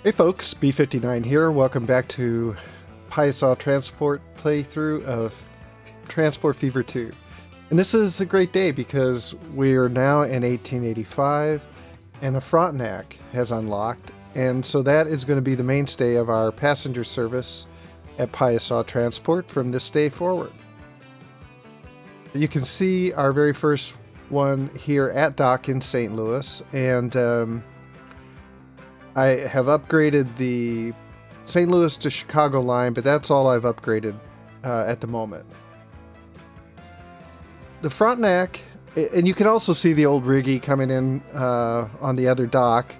Hey folks, B59 here. Welcome back to Piasa Transport playthrough of Transport Fever 2. And this is a great day because we are now in 1885 and the Frontenac has unlocked. And so that is going to be the mainstay of our passenger service at Piasa Transport from this day forward. You can see our very first one here at dock in St. Louis, and I have upgraded the St. Louis to Chicago line, but that's all I've upgraded at the moment. The Frontenac, and you can also see the old Riggy coming in on the other dock,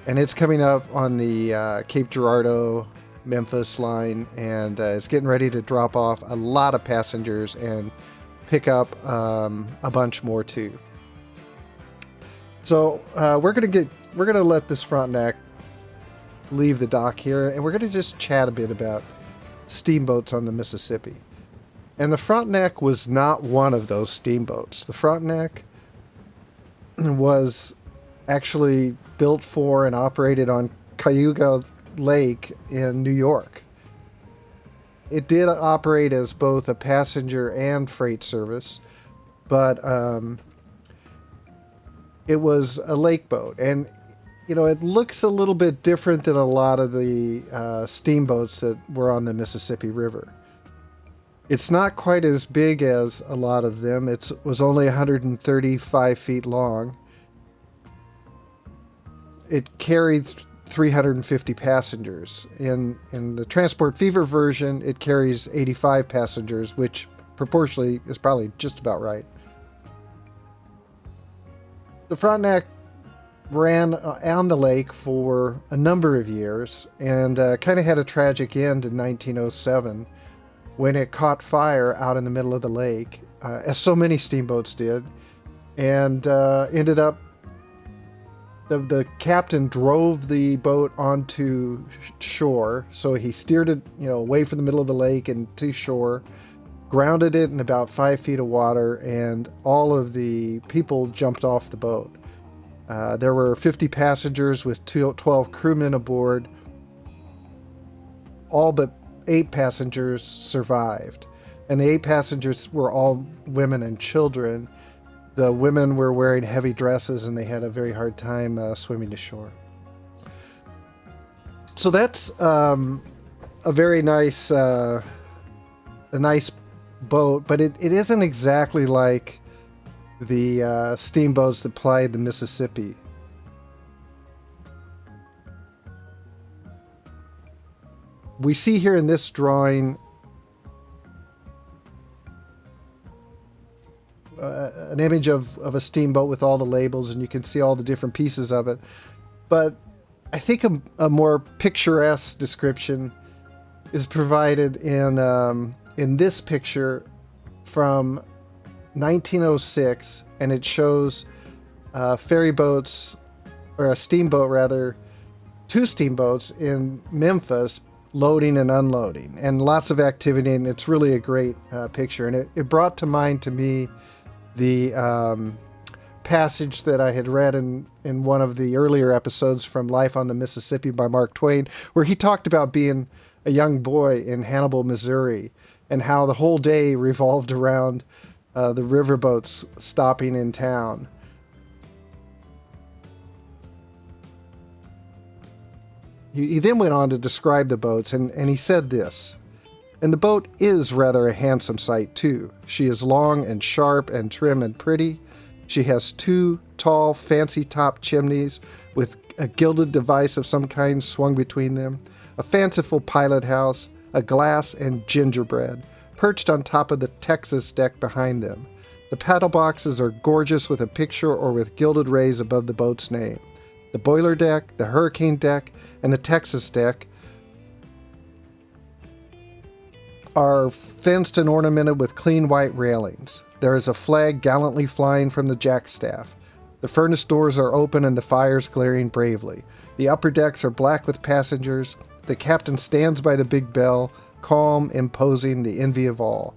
and it's coming up on the Cape Girardeau, Memphis line, and it's getting ready to drop off a lot of passengers and pick up a bunch more too. So we're gonna let this Frontenac leave the dock here, and we're going to just chat a bit about steamboats on the Mississippi. And the Frontenac was not one of those steamboats. The Frontenac was actually built for and operated on Cayuga Lake in New York. It did operate as both a passenger and freight service, but it was a lake boat, and you know, it looks a little bit different than a lot of the steamboats that were on the Mississippi River. It's not quite as big as a lot of them. It was only 135 feet long. It carried 350 passengers. In the Transport Fever version, it carries 85 passengers, which proportionally is probably just about right. The Frontenac ran on the lake for a number of years and kind of had a tragic end in 1907 when it caught fire out in the middle of the lake, as so many steamboats did, and ended up the captain drove the boat onto shore. So he steered it, away from the middle of the lake and to shore, grounded it in about 5 feet of water, and all of the people jumped off the boat. There were 50 passengers with 12 crewmen aboard. All but 8 passengers survived. And the 8 passengers were all women and children. The women were wearing heavy dresses and they had a very hard time swimming to shore. So that's a very nice, nice boat, but it isn't exactly like the steamboats that plied the Mississippi. We see here in this drawing an image of a steamboat with all the labels, and you can see all the different pieces of it. But I think a more picturesque description is provided in this picture from 1906, and it shows ferry boats, or a steamboat rather, 2 steamboats in Memphis loading and unloading, and lots of activity, and it's really a great picture. And it brought to mind to me the passage that I had read in one of the earlier episodes from Life on the Mississippi by Mark Twain, where he talked about being a young boy in Hannibal, Missouri, and how the whole day revolved around the riverboats stopping in town. He then went on to describe the boats, and he said this: "And the boat is rather a handsome sight too. She is long and sharp and trim and pretty. She has 2 tall, fancy-topped chimneys with a gilded device of some kind swung between them, a fanciful pilot house, a glass and gingerbread perched on top of the Texas deck behind them. The paddle boxes are gorgeous with a picture or with gilded rays above the boat's name. The boiler deck, the hurricane deck, and the Texas deck are fenced and ornamented with clean white railings. There is a flag gallantly flying from the jackstaff. The furnace doors are open and the fires glaring bravely. The upper decks are black with passengers. The captain stands by the big bell, calm, imposing, the envy of all.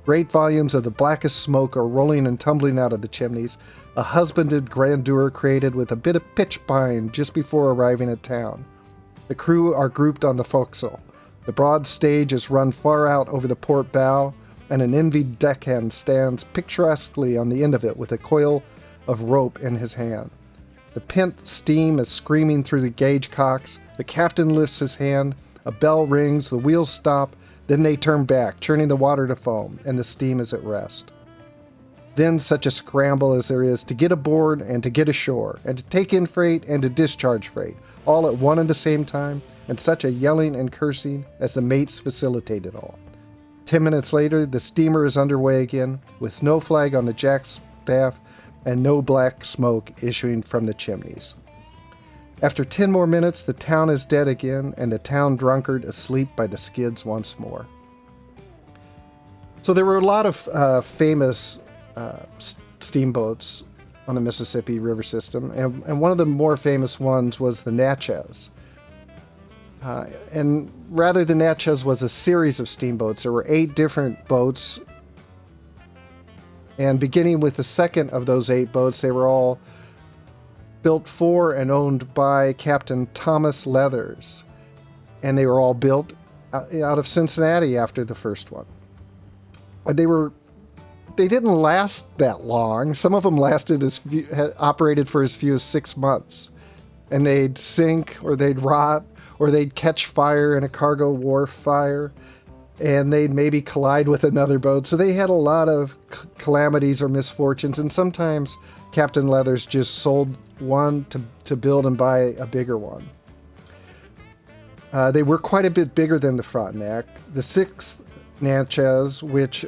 Great volumes of the blackest smoke are rolling and tumbling out of the chimneys, a husbanded grandeur created with a bit of pitch pine just before arriving at town. The crew are grouped on the forecastle. The broad stage is run far out over the port bow, and an envied deckhand stands picturesquely on the end of it with a coil of rope in his hand. The pent steam is screaming through the gauge cocks. The captain lifts his hand. A bell rings. The wheels stop. Then they turn back, churning the water to foam, and the steam is at rest. Then such a scramble as there is to get aboard and to get ashore, and to take in freight and to discharge freight, all at one and the same time, and such a yelling and cursing as the mates facilitate it all. 10 minutes later, the steamer is underway again, with no flag on the jack staff and no black smoke issuing from the chimneys. After 10 more minutes, the town is dead again, and the town drunkard asleep by the skids once more. So there were a lot of famous steamboats on the Mississippi River system, and one of the more famous ones was the Natchez. And rather, the Natchez was a series of steamboats. There were 8 different boats, and beginning with the second of those 8 boats, they were all built for and owned by Captain Thomas Leathers, and they were all built out of Cincinnati after the first one. And they didn't last that long. Some of them operated for as few as 6 months, and they'd sink or they'd rot or they'd catch fire in a cargo wharf fire, and they'd maybe collide with another boat. So they had a lot of calamities or misfortunes, and sometimes Captain Leathers just sold one to build and buy a bigger one. They were quite a bit bigger than the Frontenac. The 6th Natchez, which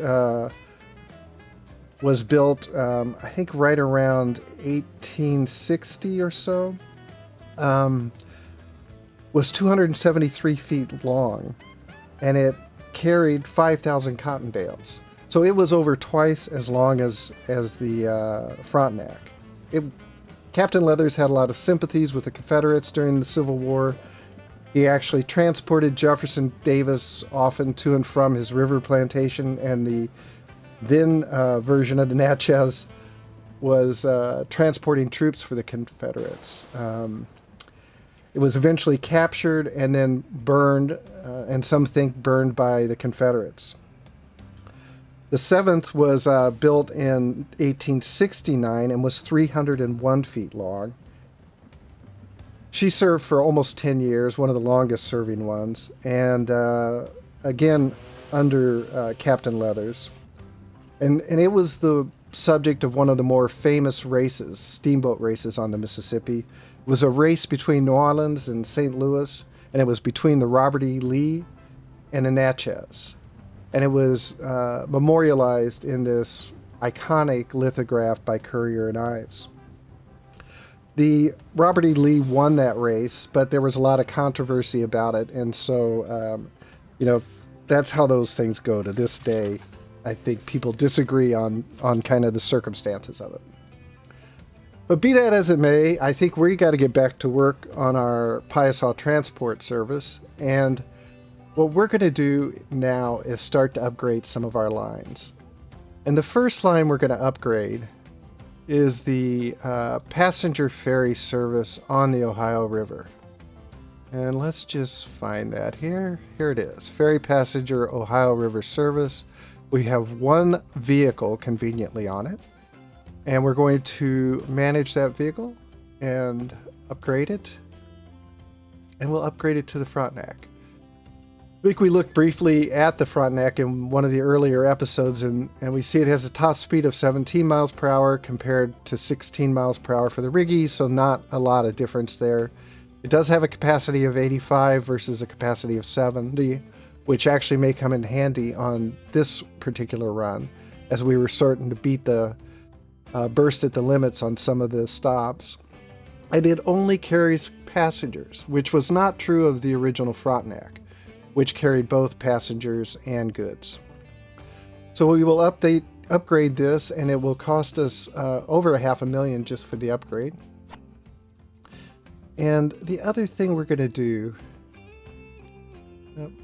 was built, I think, right around 1860 or so, was 273 feet long, and it carried 5,000 cotton bales. So it was over twice as long as the Frontenac. Captain Leathers had a lot of sympathies with the Confederates during the Civil War. He actually transported Jefferson Davis often to and from his river plantation, and the then version of the Natchez was transporting troops for the Confederates. It was eventually captured and then burned, and some think burned by the Confederates. The 7th was built in 1869 and was 301 feet long. She served for almost 10 years, one of the longest serving ones, and again under Captain Leathers. And it was the subject of one of the more famous races, steamboat races on the Mississippi. It was a race between New Orleans and St. Louis, and it was between the Robert E. Lee and the Natchez. And it was memorialized in this iconic lithograph by Currier and Ives. The Robert E. Lee won that race, but there was a lot of controversy about it, and so, that's how those things go to this day. I think people disagree on kind of the circumstances of it. But be that as it may, I think we got to get back to work on our Piasa transport service, and what we're going to do now is start to upgrade some of our lines. And the first line we're going to upgrade is the passenger ferry service on the Ohio River. And let's just find that here. Here it is. Ferry passenger Ohio River service. We have one vehicle conveniently on it, and we're going to manage that vehicle and upgrade it, and we'll upgrade it to the Frontenac. I think we looked briefly at the Frontenac in one of the earlier episodes, and we see it has a top speed of 17 miles per hour compared to 16 miles per hour for the Riggy, so not a lot of difference there. It does have a capacity of 85 versus a capacity of 70, which actually may come in handy on this particular run, as we were starting to beat the burst at the limits on some of the stops. And it only carries passengers, which was not true of the original Frontenac, which carried both passengers and goods. So we will upgrade this, and it will cost us over $500,000 just for the upgrade. And the other thing we're going to do...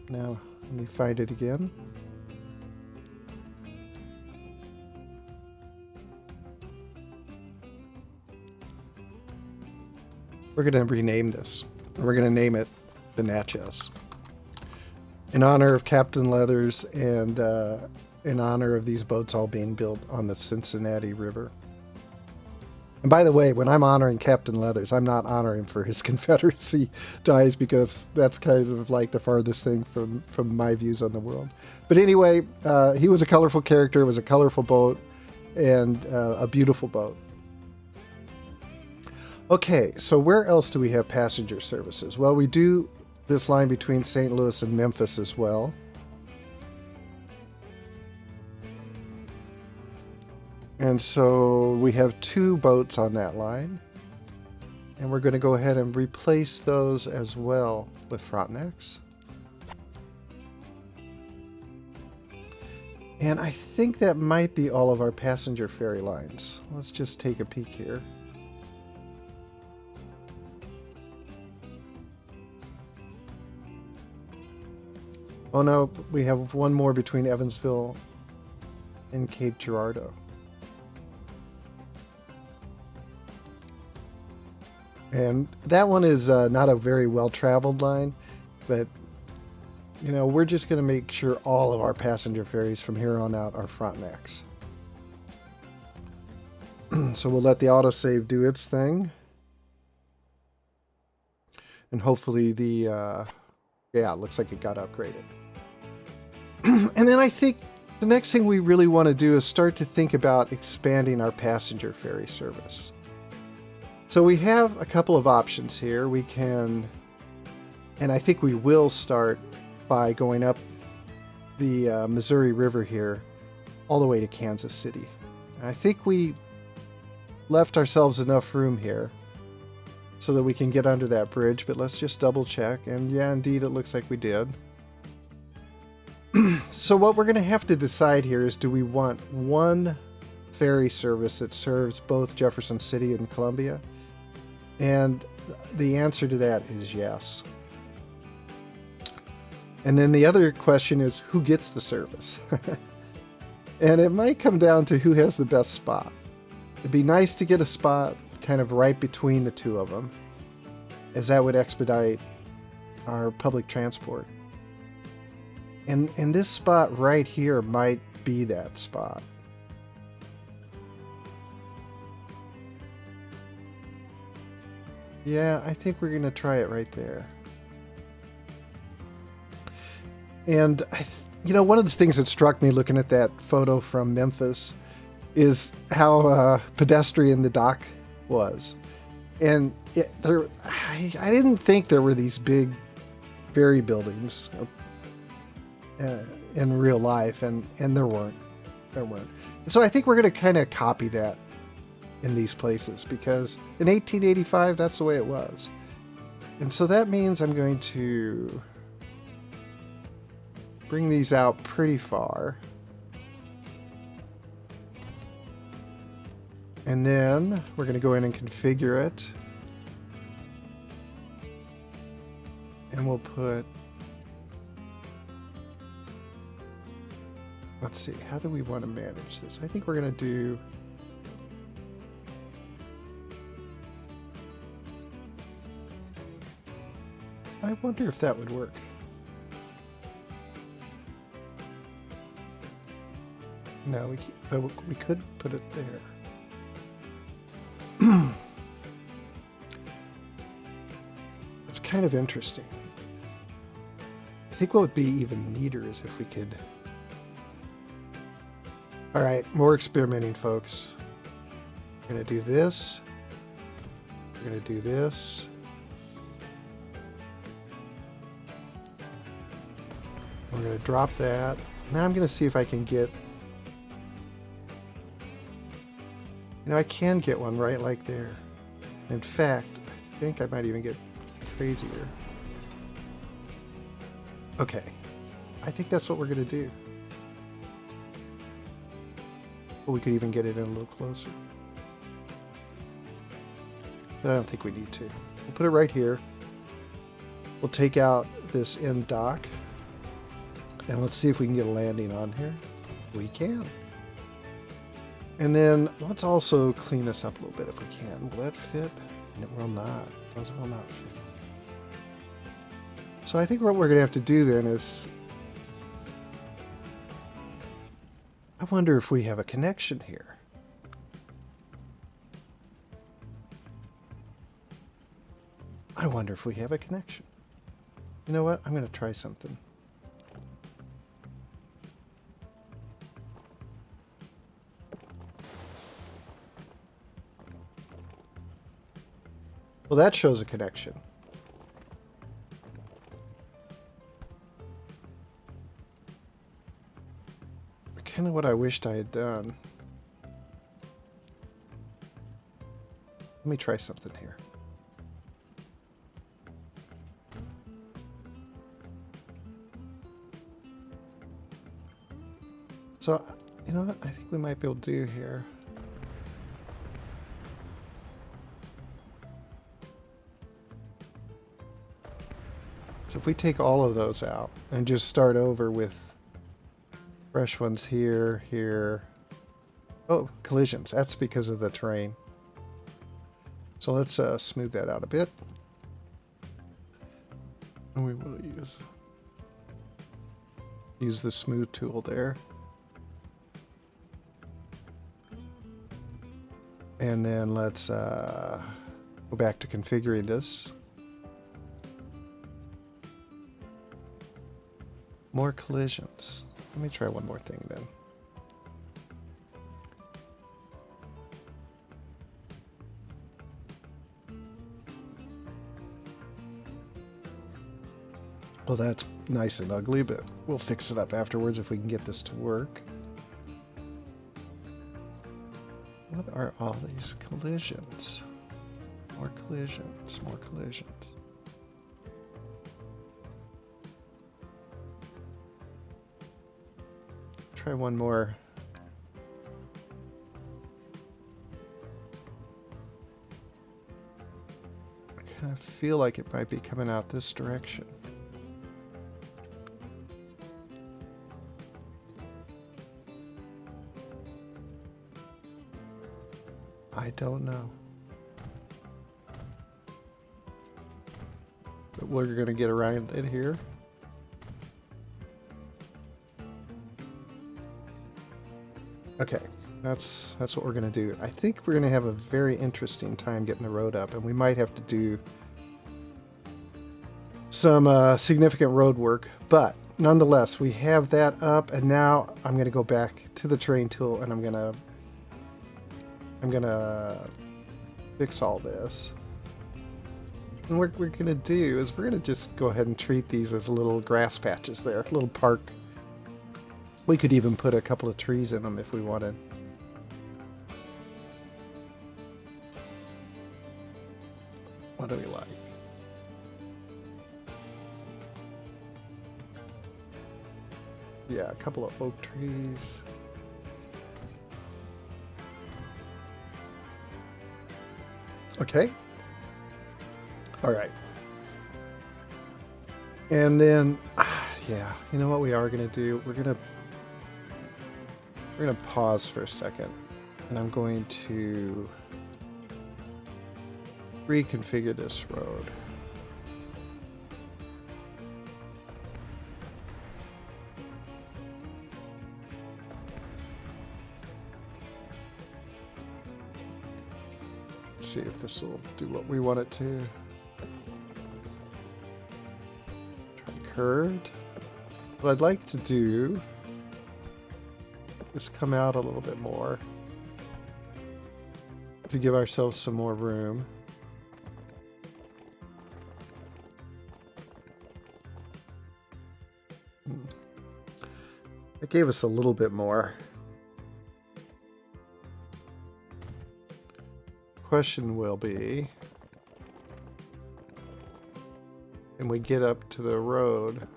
now, let me find it again. We're going to rename this. We're going to name it the Natchez, in honor of Captain Leathers and in honor of these boats all being built on the Cincinnati River. And by the way, when I'm honoring Captain Leathers, I'm not honoring for his Confederacy ties, because that's kind of like the farthest thing from my views on the world. But anyway, he was a colorful character. It was a colorful boat and a beautiful boat. Okay, so where else do we have passenger services? Well, we do this line between St. Louis and Memphis as well. And so we have 2 boats on that line. And we're going to go ahead and replace those as well with Frontenacs. And I think that might be all of our passenger ferry lines. Let's just take a peek here. Oh no, we have one more between Evansville and Cape Girardeau. And that one is not a very well-traveled line, but, you know, we're just going to make sure all of our passenger ferries from here on out are Frontenacs. So we'll let the autosave do its thing. And hopefully the, yeah, it looks like it got upgraded. And then I think the next thing we really want to do is start to think about expanding our passenger ferry service. So we have a couple of options here. We can, and I think we will start by going up the Missouri River here all the way to Kansas City. And I think we left ourselves enough room here so that we can get under that bridge, but let's just double check. And yeah, indeed, it looks like we did. So what we're going to have to decide here is, do we want one ferry service that serves both Jefferson City and Columbia? And the answer to that is yes. And then the other question is, who gets the service? And it might come down to who has the best spot. It'd be nice to get a spot kind of right between the two of them, as that would expedite our public transport. And this spot right here might be that spot. Yeah, I think we're going to try it right there. And, you know, one of the things that struck me looking at that photo from Memphis is how pedestrian the dock was. And I didn't think there were these big ferry buildings in real life, and there weren't. So I think we're going to kind of copy that in these places, because in 1885 that's the way it was. And so that means I'm going to bring these out pretty far, and then we're going to go in and configure it, and we'll put, let's see, how do we want to manage this? I think we're going to do, I wonder if that would work. No, but we could put it there. It's kind of interesting. I think what would be even neater is if we could... All right, more experimenting, folks. We're going to do this. We're going to do this. We're going to drop that. Now I'm going to see if I can get... You know, I can get one right like there. In fact, I think I might even get crazier. Okay. I think that's what we're going to do. But we could even get it in a little closer. But I don't think we need to. We'll put it right here. We'll take out this end dock. And let's see if we can get a landing on here. We can. And then let's also clean this up a little bit if we can. Will that fit? And it will not. It will not fit. So I think what we're going to have to do then is... I wonder if we have a connection here. I wonder if we have a connection. You know what? I'm going to try something. Well, that shows a connection. Kind of what I wished I had done. Let me try something here. So, you know what I think we might be able to do here? So if we take all of those out and just start over with fresh ones here, here. Oh, collisions. That's because of the terrain. So let's smooth that out a bit. And we will use the smooth tool there. And then let's go back to configuring this. More collisions. Let me try one more thing then. Well, that's nice and ugly, but we'll fix it up afterwards if we can get this to work. What are all these collisions? More collisions, more collisions. Try one more. I kind of feel like it might be coming out this direction. I don't know. But we're going to get around it here. Okay, that's what we're going to do. I think we're going to have a very interesting time getting the road up, and we might have to do some significant road work, but nonetheless, we have that up, and now I'm going to go back to the terrain tool, and I'm going to fix all this. And what we're going to do is we're going to just go ahead and treat these as little grass patches there, a little park. We could even put a couple of trees in them if we wanted. What do we like? Yeah, a couple of oak trees. Okay. All right. And then, yeah, you know what we are going to do? We're going to pause for a second, and I'm going to reconfigure this road. Let's see if this will do what we want it to. Try curved. What I'd like to do is come out a little bit more to give ourselves some more room. It gave us a little bit more. Question will be, can we get up to the road?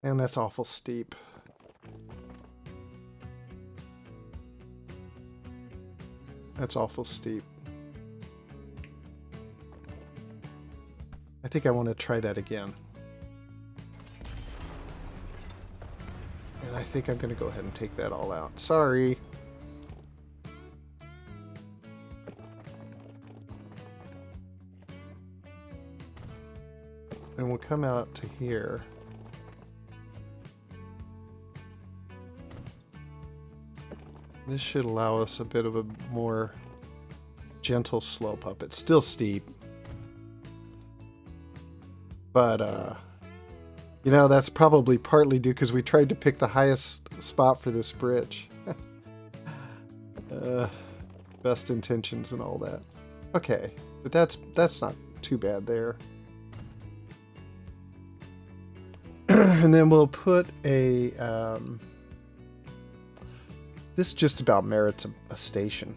And that's awful steep. That's awful steep. I think I want to try that again. And I think I'm going to go ahead and take that all out. Sorry. And we'll come out to here. This should allow us a bit of a more gentle slope up. It's still steep. But, you know, that's probably partly due because we tried to pick the highest spot for this bridge. Best intentions and all that. Okay, but that's not too bad there. And then we'll put a... this just about merits a station.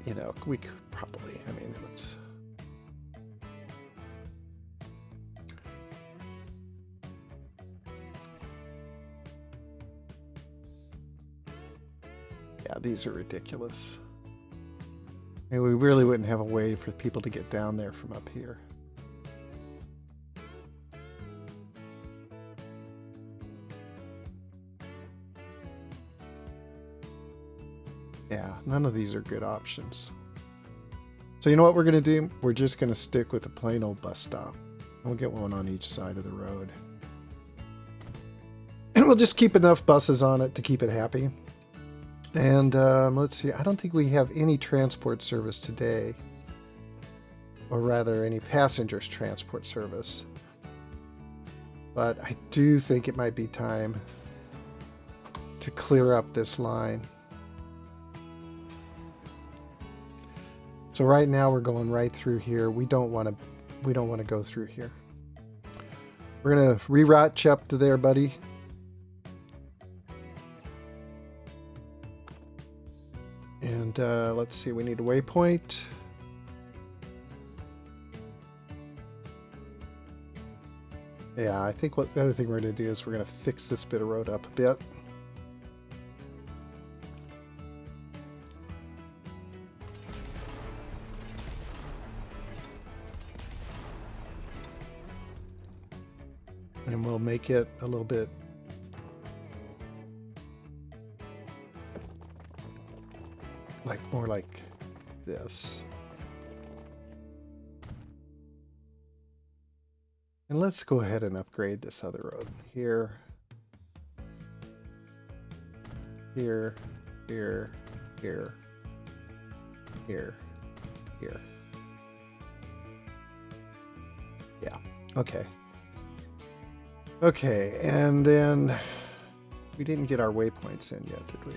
You know, we could probably, I mean, let's... Yeah, these are ridiculous. I mean, we really wouldn't have a way for people to get down there from up here. Yeah, none of these are good options. So you know what we're going to do? We're just going to stick with a plain old bus stop. We'll get one on each side of the road. And we'll just keep enough buses on it to keep it happy. And let's see, I don't think we have any transport service today. Or rather, any passengers transport service. But I do think it might be time to clear up this line. So right now we're going right through here. We don't want to go through here. We're gonna reroute you up to there, buddy. And let's see, we need a waypoint. Yeah, I think the other thing we're gonna do is we're gonna fix this bit of road up a bit. And we'll make it a little bit more like this. And let's go ahead and upgrade this other road. Here, here, here, here, here, here. Yeah, okay. Okay, and then we didn't get our waypoints in yet, did we?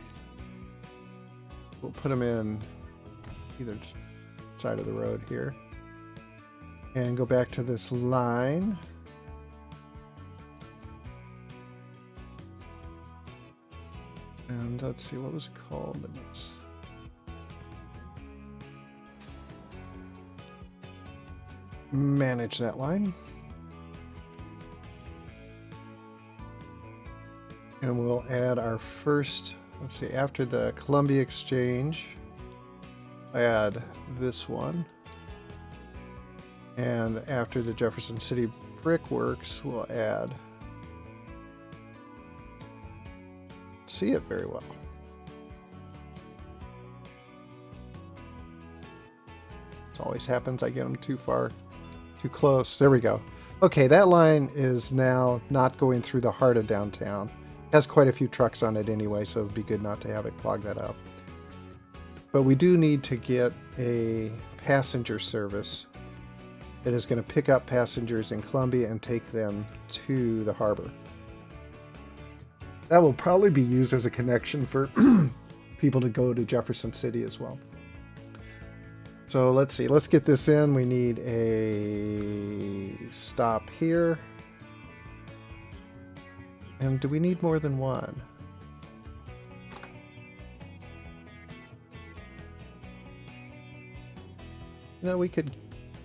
We'll put them in either side of the road here. And go back to this line. And let's see, what was it called? Let's manage that line. And we'll add our first, let's see, after the Columbia Exchange, add this one. And after the Jefferson City Brickworks, we'll add, see it very well. This always happens, I get them too far, too close. There we go. Okay, that line is now not going through the heart of downtown. Has quite a few trucks on it anyway, so it would be good not to have it clog that up. But we do need to get a passenger service that is going to pick up passengers in Columbia and take them to the harbor. That will probably be used as a connection for people to go to Jefferson City as well. So let's see, let's get this in. We need a stop here. And do we need more than one? No, I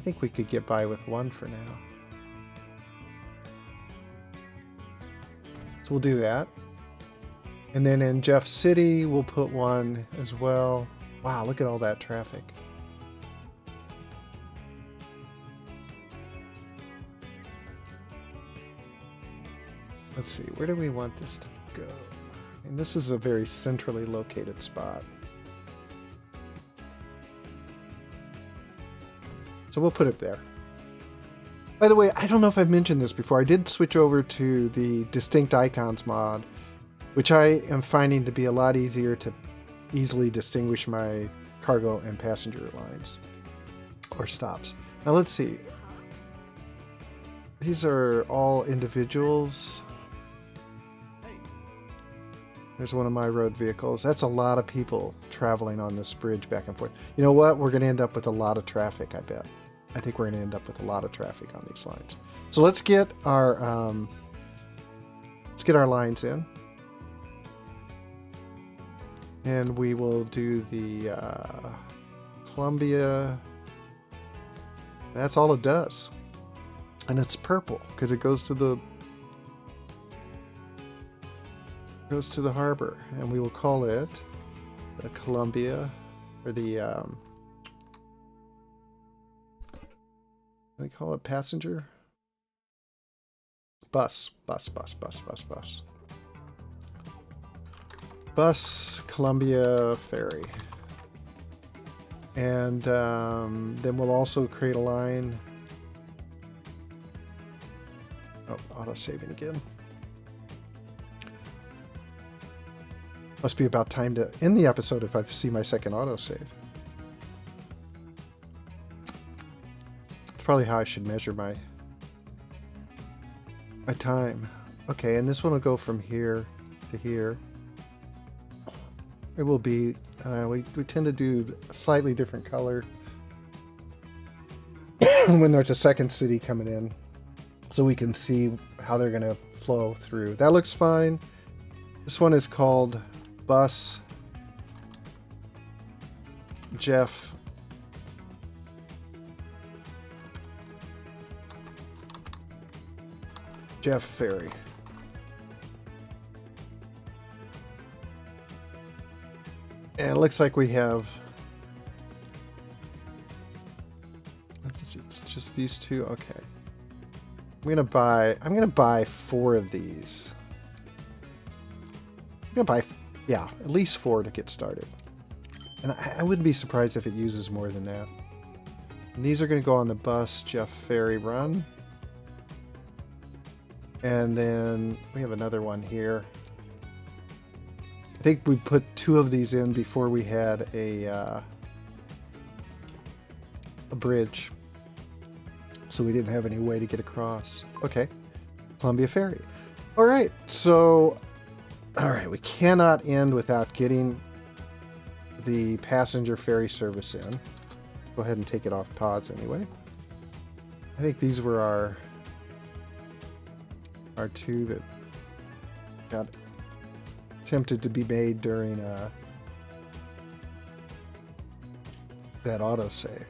think we could get by with one for now. So we'll do that. And then in Jeff City, we'll put one as well. Wow, look at all that traffic. Let's see, where do we want this to go? And this is a very centrally located spot. So we'll put it there. By the way, I don't know if I've mentioned this before. I did switch over to the Distinct Icons mod, which I am finding to be a lot easier to easily distinguish my cargo and passenger lines or stops. Now let's see. These are all individuals. There's one of my road vehicles. That's a lot of people traveling on this bridge back and forth. You know what? We're going to end up with a lot of traffic, I bet. I think we're going to end up with a lot of traffic on these lines. So let's get our lines in. And we will do the Columbia. That's all it does. And it's purple because it goes to the harbor, and we will call it the Columbia, or the we call it passenger bus Columbia Ferry. And then we'll also create a line. Oh, auto saving again. Must be about time to end the episode if I see my second autosave. It's probably how I should measure my time. Okay, and this one will go from here to here. It will be, we tend to do a slightly different color when there's a second city coming in, so we can see how they're going to flow through. That looks fine. This one is called Bus Jeff Ferry. And it looks like we have it's just these two. Okay. I'm gonna buy 4 of these. I'm gonna buy, yeah, at least 4 to get started. And I wouldn't be surprised if it uses more than that. And these are gonna go on the Bus Jeff Ferry run. And then we have another one here. I think we put 2 of these in before we had a bridge, so we didn't have any way to get across. Okay, Columbia Ferry. All right, so we cannot end without getting the passenger ferry service in. Go ahead and take it off pods anyway. I think these were our 2 that got attempted to be made during that autosave.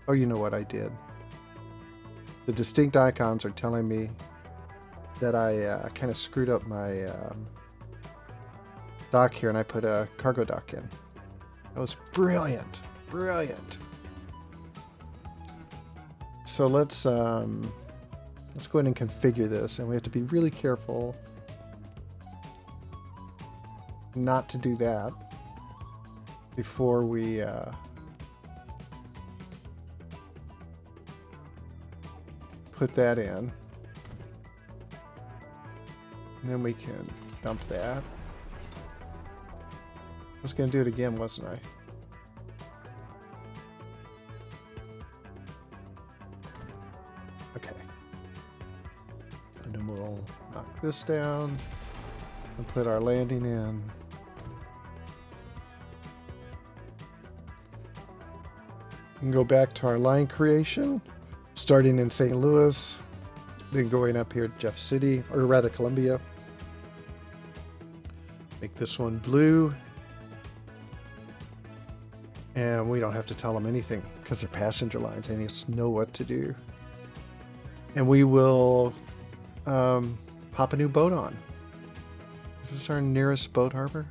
Oh, you know what I did? The distinct icons are telling me that I kind of screwed up my dock here, and I put a cargo dock in. That was brilliant. Brilliant. So let's go ahead and configure this, and we have to be really careful not to do that before we put that in. And then we can dump that. I was going to do it again, wasn't I? Okay. And then we'll knock this down and put our landing in. And go back to our line creation, starting in St. Louis, then going up here to Jeff City, or rather Columbia. Make this one blue. And we don't have to tell them anything because they're passenger lines. They just know what to do. And we will pop a new boat on. Is this our nearest boat harbor?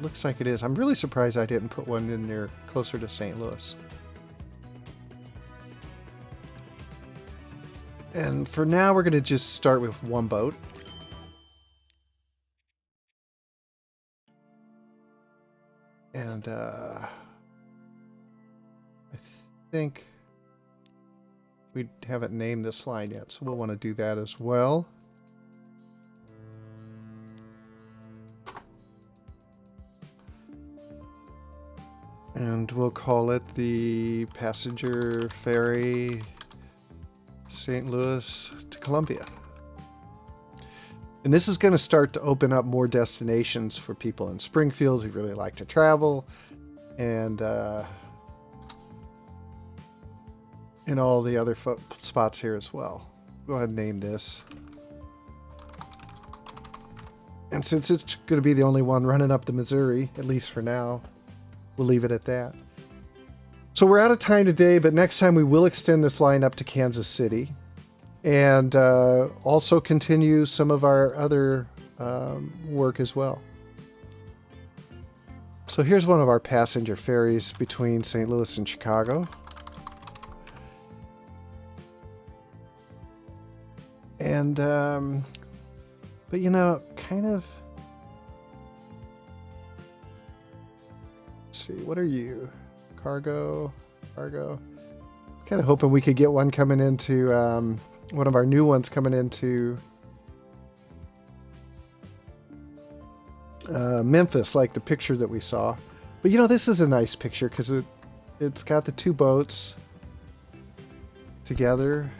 Looks like it is. I'm really surprised I didn't put one in there closer to St. Louis. And for now, we're going to just start with one boat. And I think we haven't named this line yet, so we'll want to do that as well. And we'll call it the Passenger Ferry St. Louis to Columbia. And this is going to start to open up more destinations for people in Springfield who really like to travel, and in all the other spots here as well. Go ahead and name this. And since it's going to be the only one running up the Missouri, at least for now, we'll leave it at that. So we're out of time today, but next time we will extend this line up to Kansas City. And also continue some of our other work as well. So here's one of our passenger ferries between St. Louis and Chicago. And, but you know, kind of, let's see, what are you? Cargo. Kind of hoping we could get one coming into, one of our new ones coming into Memphis, like the picture that we saw. But you know, this is a nice picture because it's got the two boats together.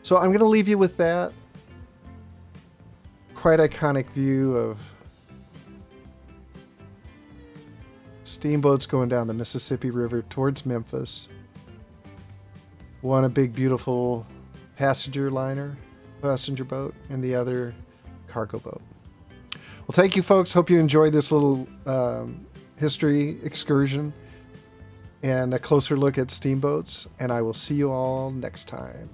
So I'm going to leave you with that. Quite iconic view of steamboats going down the Mississippi River towards Memphis. One a big beautiful passenger boat, and the other cargo boat. Well, thank you, folks. Hope you enjoyed this little history excursion and a closer look at steamboats, and I will see you all next time.